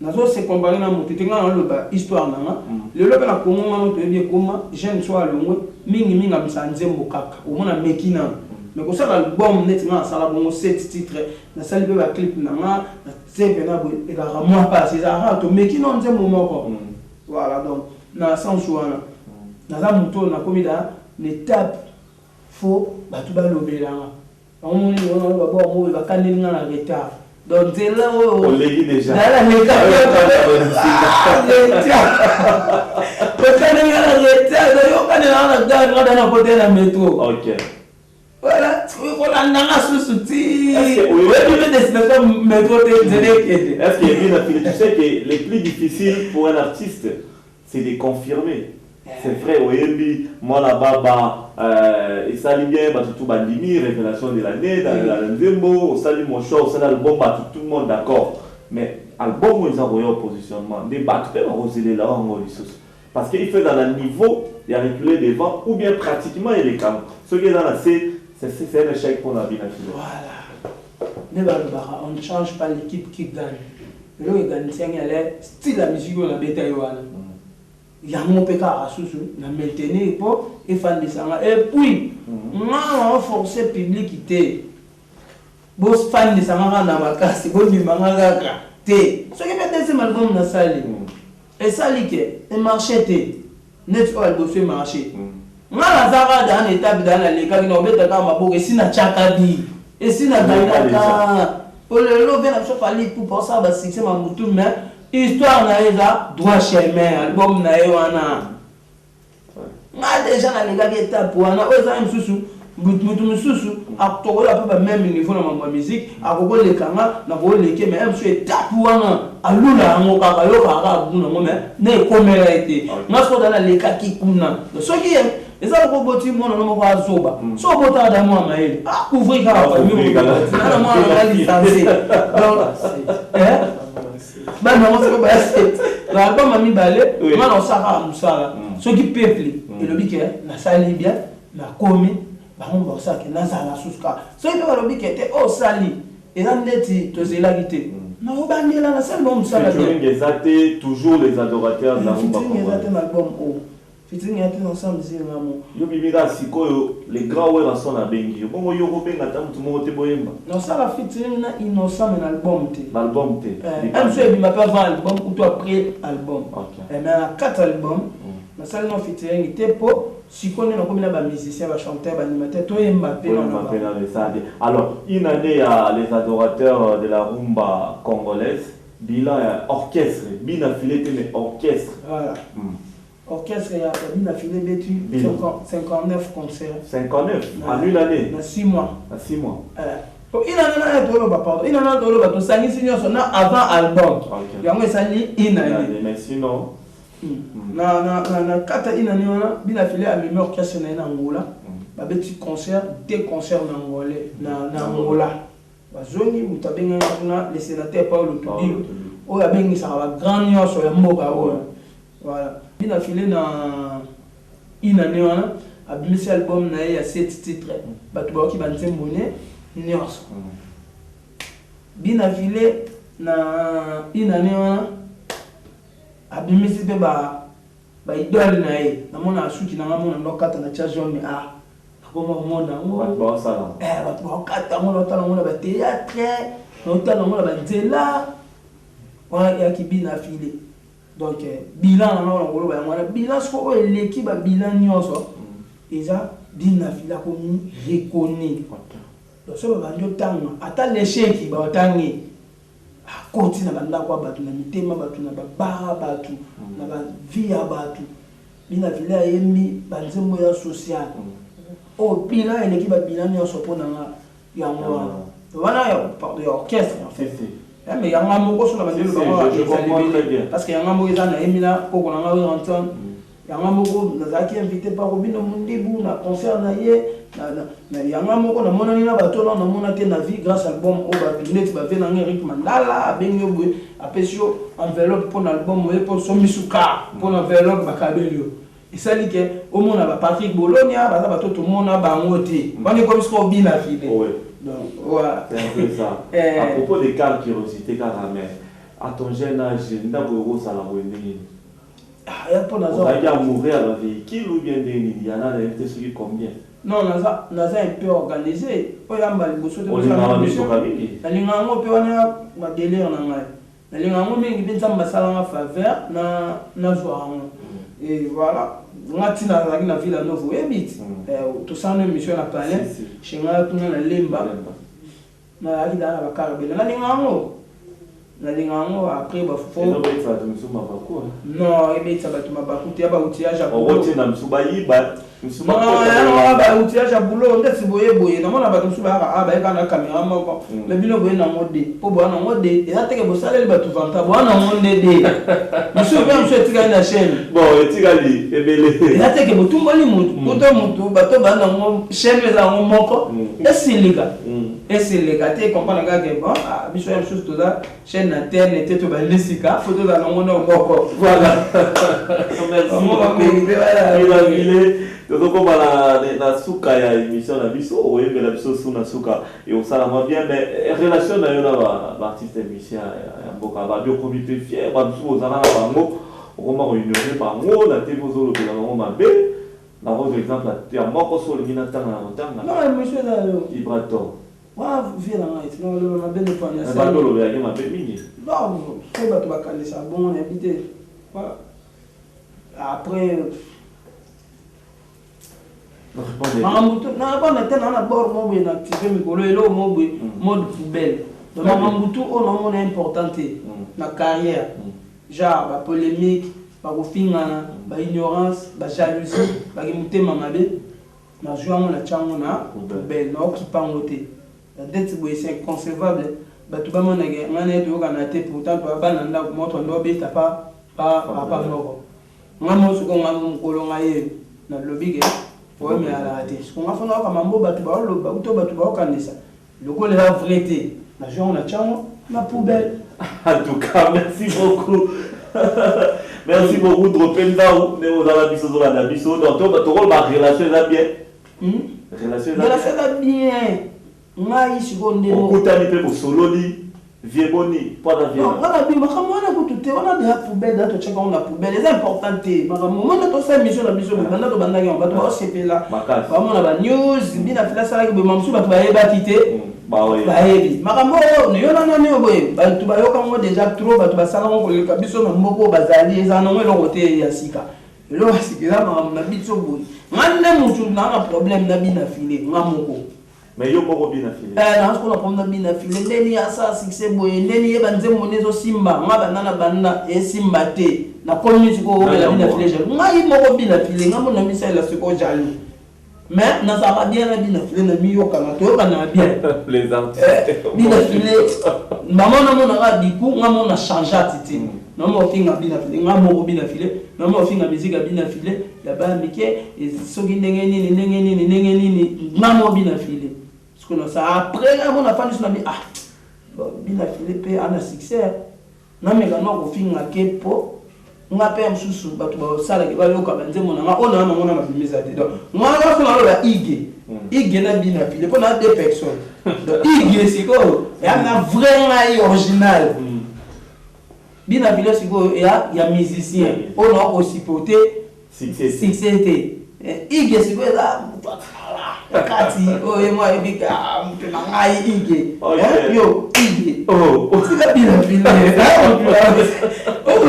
nazo se comparer na motete ngana lo ba histoire nanga le lobe na kongo ngana to bien comment jeune soit longwe mingi abisa nzembo kaka o mona mekina mais ko sala album net ngana sala bongo 7 titres na sali be ba clip nanga na tsepe na bo e ka ramwa pas c'est ça to mekina nzembo moko voilà donc na sans wana na za muto na komida l'étape faut ba tu ba lobelanga on moni on ba bo mo ba kaneli ngana retard donc c'est là où on l'a dit déjà là les gars OK voilà est-ce que tu sais que les plus difficiles pour un artiste c'est de confirmer. C'est vrai, Oyembi, moi là-bas, et ça lui bien, tout bandimi, révélation de l'année, dans la Nzembo, salut mon show, c'est l'album, tout le monde d'accord. Mais album, ils ont envoyé au positionnement. Des battes, ils là, parce qu'il fait dans le niveau, il y a reculé devant, ou bien pratiquement il est calme. Ce qui est dans la C, c'est un échec pour la vie. Voilà. On ne change pas l'équipe qui gagne. Là, il gagne, c'est un style de la musique, on a bêté. Il y a mon pécard à sous na maintenir pour et fan de ça et puis on forcer public qui boss fan de ça na makasi bo ni mangaka té ce qui fait deuxième album na sali et sali que et marché té net au album marché ngala zara dans étape dans la liga qui obeta kama boke sina chakadi et sina gainaka pour le lo vena so fali pour ça ba succès ma mutu mais histoire na eza droit chemin album na wana nga déjà na lega étape wana oza msusu mutu msusu aktokola pa même niveau na mambo musique akoko lekanga na ko leke mais msusu étape wana alula ngo kaka yo kaka buna ngo mais ne komela été nga so dana leka kikuna so ki eza ko boti mona no ko azoba so bota da mo maele couvrir kaka mi ko na mo na licence donc bah non c'est pas assez l'album a mis balé on a ça musala ce qui peuple et le bique na sali bien na komi ba on ba ça que na sala suska ce qui va le bique était au sali et là neti to c'est la guité na obangela na sali musala bien toujours les adorateurs de la rumba album featuring ya te ensemble zingamo yo bibika sikoyo les grands ouais sont na bengi bongo yo kobenga ta mutu mo te boyemba non ça la featuring na innocent mais album te l'album te elle fait bima pas avant album ou toi après album OK mais à 4 albums na salle non featuring te po sikoyo na komina ba musicien ba chanteur ba animateur to yemba pe non alors une année à les adorateurs de la rumba congolaise bilan orchestre bina filé mais orchestre voilà orchestre ya bina filé betu 59 concerts 59 en une année na 6 mois il en a tout le pardon il en a tout le bateau ça ni signor sona avant album yango esali une année mais sinon na kata une année wana bina filé a même orchestre na Angola ba betu concert deux concerts na Angolais na Angola bazongi mutabenga na le sénateur Paulo Tubilo oyo abengisa ba grand nyonso ya mboka oyo voilà bina filé na une année wana abimisi album na ya 7 titres batu ba ki banzembone nyonso bina filé na une année wana abimisi pe ba idole na ye namona asuki na ngamona ndokata na chajon a como mona bon ça batu ba kata ngona tala ngona ba théâtre ngona ngona ba nzela wana ya ki bina filé donc bilan na ngolo ba ngona bilan so l'équipe ba bilan nyonso déjà bina filé ko mi reconnu donc so ba ndio tanga ata l'échec ba tangi akoti na banda kwa batu na mitema batu na baba batu na ba via batu bina filé ayembi banzembo ya social bilan l'équipe ba bilan nyonso pona ya ngwa wana ya parle orchestre en fait mais il y a un mot sur la manière de parce qu'il y a un mot qui est dans Emila pour qu'on a entendu il y a un mot qui est invité par Robino Mundibou na concert na ye mais il y a un mot qu'on a mon ami na bateau là on a mon até na vie grâce à l'album au babinet va venir Eric Mandala benyo boy apesio enveloppe pour l'album pour son misuka pour l'enveloppe bakabelio et ça dit que au monde ba Patrick Bologna ba bateau tout monde ba ngoté on est comme ce qu'on bien la filé donc voilà c'est un peu ça à propos des cas curiosité caramel à ton jeune âge ndako ça la wendini ya pour nazo on va mourir dans véhicule ou bien il y en a des sur combien non naza un peu organisé oyamba liboso de on linga ngo pe wana ma délire na ngai na linga ngo mingi benza masala nga faveur na zoango et voilà ngati na la ville novo ebit to sana mission na palais chinga tuna na lemba na ali dana bakara bela na linga ngo après ba fo no be fa tumsuma bako non ebita batuma bakuti aba utiaja ko wote na msuba yiba msuba ko no ba utiaja bulo ndesi boye na mona ba msuba aba eka na camera moko le bino boye na mode po bo na mode et ça teke bo saleli batu vanta bo na mode de monsieur bien monsieur tika na chaîne bon tika li ebele et ça teke bo tumboli mutu bato ba na mo chaîne za moko esilika te comprendre que bon biso ya chose to da chaîne interne te to ba lesika photo za ngona moko voilà merci donc na suka ya émission na biso oyembe la biso suna suka et on sala bien mais relation na yo na ba artiste musicien ya mboka ba bio comité fier ba biso ozana na bango okoma ko ignorer bango la te bozo lo bila bango mabe na par exemple ya moko so le ngina tanga na tanga non monsieur là Ibrato wa via na night non le na belle pas na ça ba lo ya ma be mingi non c'est ba to ba kanisa bon on habité voilà après Mambutu na ba na tena na bord mo na activer mikolo elo mo mode poubelle donc Mambutu on a mon importante na carrière genre ba polémique ba kofinga ba ignorance ba jalousie ba kimutema mabe na joango na chango na poubelle na ki pangote la dette boy c'est inconcevable ba to ba mona ge ngane to kana te pourtant ba na nda mo to ndo be ta pa moko ngamo su ko ngamo mkolo ngaye na lobige ouais mais à la raté ce qu'on a fait là comme mambo batu ba lo ba uto batu ba kanisa le ko la vérité la gens na chango na poubelle en tout cas merci beaucoup merci beaucoup Dropenda ou ne vous avez biso dans la biso donc to ba relation là bien relation là bien ngai siko ndemo okutani pe ko sololi Vieux boni, pas d'avion. Non, on a dit, on a des poubelles, on a poubelles, c'est important. On a tous ces missions, la mission, on a des on va se là. On a des news, bien à faire ça, on va quitter. Bah oui. Makambo, tu vas déjà trop, tu vas ça, on va biso na moko bazali, ça non le côté ya sika. Le sika na biso boy. Ngane mutu na problème na bina filé, ngamoko. Mais yo moko bina filé. Na ko na problème bina filé, ndeni ya sa succès boy, ndeni yeba nzembo nezo simba, ngaba nana banda e simba te. Na community ko la bina filé, ngai moko bina filé, ngamo na misa la siko jalo. Mais na ça va bien la bina filé na miyo kana to kana bien. Les artistes. Bina filé. Maman na mona biku ngamo na changer titi. Non mo finga bina filé, ngamo bina filé, non mo finga musique bina filé, la ba mike et soki ndenge nini ngamo bina filé. Parce que ça après ngamo na fani na ah bina filé pe ana succès. Na me kana ko finga kepo ngape msusu batu ba sala ke ba yoka banzemo na ona na mona mafilisa te donc moi va faire la ige na bina filé pour na deux personnes donc ige c'est quoi et na vraiment original bina filé c'est quoi il y a musicien on a aussi porté succès ige c'est quoi là kati oye moi ebika mpena ngai ige yo ige c'est la bina filé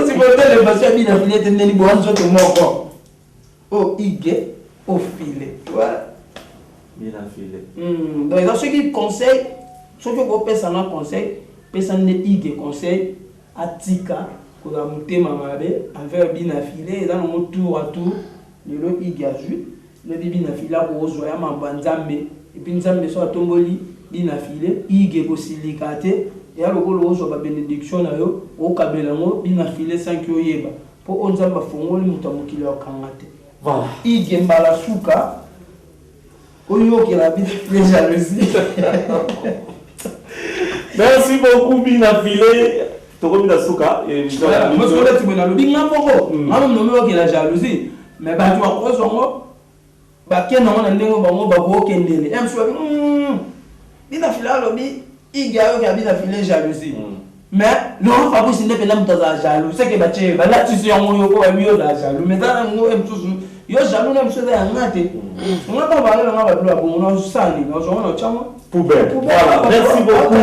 si vous avez le patient bien affilié, tenez-vous bon, je te mort. Oh, ige, au filet. Voilà. Bien affilé. Donc, dans ceux qui conseillent, ceux qui ont fait un conseil, personne n'est ige conseil, à tika, pour la monter ma mabe, avec bien affilé, et dans le tour à tour, le ige a joué, le bien affilé, au zoya, ma banzambe, et puis nous avons besoin de tomboli, bien affilé, ige pour silicater. Et alors, on a bénédiction au Kabelango, bien affilé 5 yeba. Pour on zamba fongo, le moutamo qui leur kamate. Voilà. Il y a la souka. Oyo qui la vie les jalousies. Merci beaucoup, bien affilé. Tu as mis la souka. Moi, je voulais te dire, le bien affilé. Moi, je me dis que la jalousie. Mais bah, tu vas croire sur moi. Bah, qui est non, on a un démon, bah, on va voir qu'il est. Et je me suis dit, bien affilé, lobby. Il y a bien affilé jalousie. Mais non, pas possible de faire la jaloux. C'est que tu vas là, tu sais, on va mieux la jaloux. Mais dans le mot, yo jaloux, même chose à mater. On va pas parler dans la bloc, on a sali, on a chama. Poubelle. Voilà, merci beaucoup.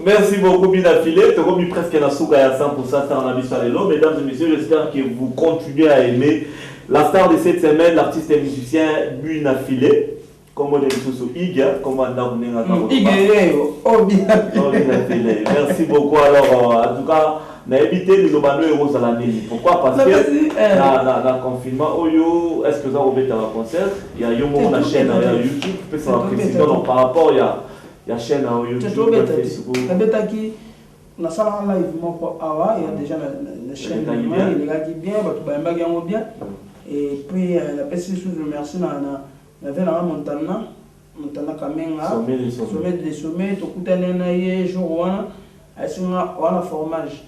Merci beaucoup, bien affilé. Tu as remis presque la souka à 100% dans la mission de l'eau. Mesdames et messieurs, j'espère que vous continuez à aimer la star de cette semaine, l'artiste et musicien bien affilé. Comme on est sous Iga, comme on a donné à merci beaucoup. Alors, en tout cas, on a évité de nous battre aux l'année. Pourquoi? Parce que dans le confinement, est-ce que vous avez un concert? Il y a une chaîne à YouTube, peut savoir précisément par rapport, il y a une chaîne à YouTube, Facebook. On a ça en live, il y a déjà la chaîne, il y a qui bien, et puis la personne sous le merci. La veille là Montana Kamenga sommet des sommets tout coûte un jour on a fromage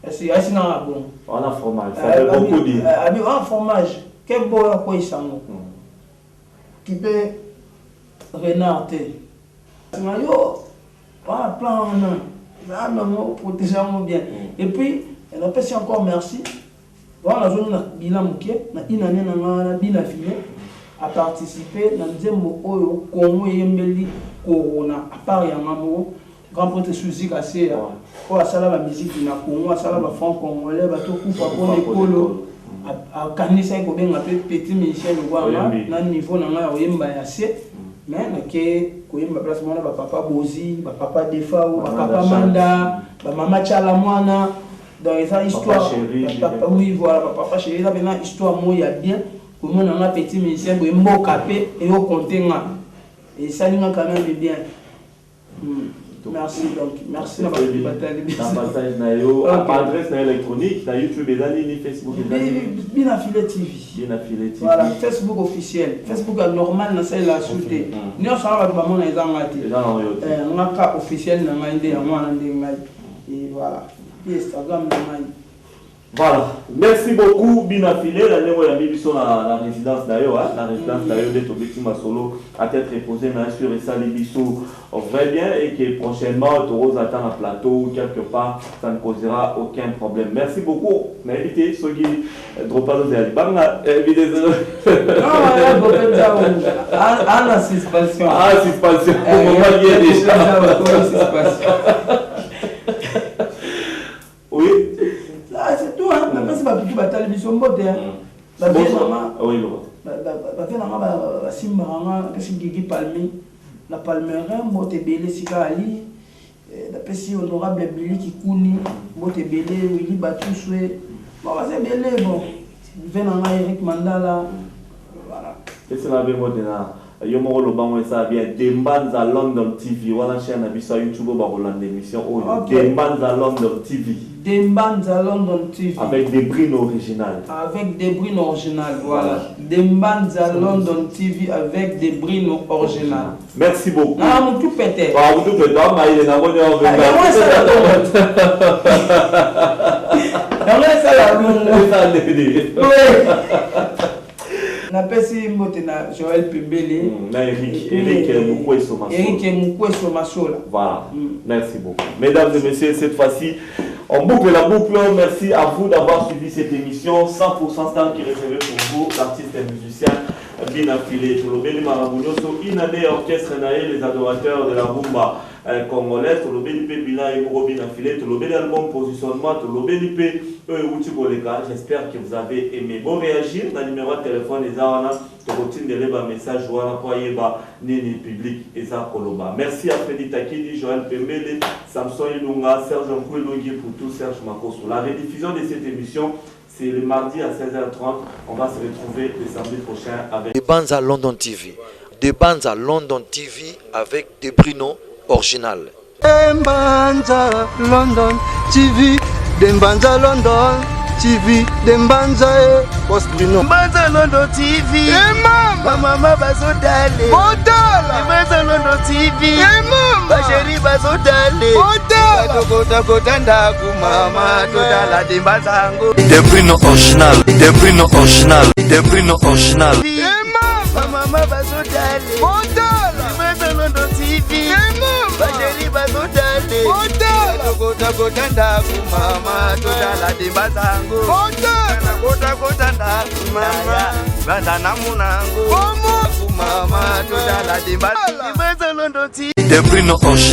est-ce bon on a fromage ça fait beaucoup dire on fromage quel beau quoi ils sont qui peut renard yo voilà plan là non protéger bien et puis elle a passé encore merci voilà zone na bilan muké na inane na bina filé à participer dans des mots Congo et Corona à part Yamamo grand prêtre Suzy Kassé pour la musique na Congo à la franc congolais bateau coupa pour l'école à Kanisa ko ben appelé petit Michel Ouama na niveau na nga oyemba ya se mais na ke ko yemba place mona ba papa Bozi ba papa Defa ou ba papa Manda ba mama Chala mwana dans les histoires papa oui voilà papa chéri ça une histoire moya bien. Comment on a petit musicien pour me capé et au contenant et ça nous a quand même bien. Merci donc merci la partage nayo adresse électronique na YouTube et dans Facebook bien affilé TV. Voilà Facebook officiel. Facebook normal na c'est la souté. Nous ça va ba mona ezangati. On a cas officiel na ngande ya mwana ndingai et voilà. Instagram na ngai. Voilà, merci beaucoup Binafilé, la néo yambi sur la résidence d'ailleurs, la résidence d'ailleurs d'être objectif solo à tête reposée sur et ça les bisous vrai bien et que prochainement tu auras atteint un plateau quelque part, ça ne causera aucun problème. Merci beaucoup, m'invité ceux qui droppent dans les banga, invité la suspension. Ah, suspension, on va bien déjà. Oui. C'est tout, hein. Maintenant, c'est pas tout batal, ils sont beaux, hein. La vie, oui, la Simbaranga, qu'est-ce qui palmi, la palmerin, Motebele, Sikali, la pessi honorable Billy Kikouni, Motebele, Willy Batouswe, bon, c'est belé, bon, Venanga, Eric Mandala, voilà. Et c'est la même là. Yo mo lo bango ça bien Dembanza London TV wala chaîne na biso YouTube ba rolande émission Dembanza London TV. Dembanza London TV avec des brins originales. Avec des brins originales, voilà. Dembanza London TV avec des brins originales. Merci beaucoup. Ah, mon tout pété. Ah, mon tout pété, mais il est dans bonne heure. Na pesi mbote na Joël Pembele na Eric Mukweso Masola. Voilà, merci beaucoup. Mesdames et messieurs, cette fois-ci, on boucle la boucle. Merci à vous d'avoir suivi cette émission 100% Star qui est réservée pour vous, l'artiste et musicien Binafilé. Tolobeli Marabunyoso, Inade Orchestre Naé, les adorateurs de la rumba congolaise. Tolobeli Pe Bila et Moro Binafilé. Tolobeli album positionnement. Tolobeli Pe Outi Boleka. J'espère que vous avez aimé. Bon réagir, dans le numéro de téléphone, les arana, Tolotine de l'Eba message, Joana Poyeba, Nini public, Eza Koloba. Merci à Freddy Takidi, Joël Pembele, Samson Ilunga, Serge Nkouelongi pour tout, Serge Makoso. La rediffusion de cette émission, c'est le mardi à 16h30. On va se retrouver le samedi prochain avec des bandes à London TV. Des bandes à London TV avec des Bruno original. Dembanza London TV, Dembanza London TV, Dembanza Post Bruno. Dembanza London TV. Mama bazodale. Dembanza London TV. Basheri bazodale. Kota ndaku mama todala Dembanzango. Des Bruno original. Des Bruno original. Des Bruno original. Mama bazodale. Dembanza London TV. Basheri bazodale. Kota ndaku mama todala Dembanzango. Kota ndaku mama bazana munango. Mama todala Dembanza London TV. Des Bruno original.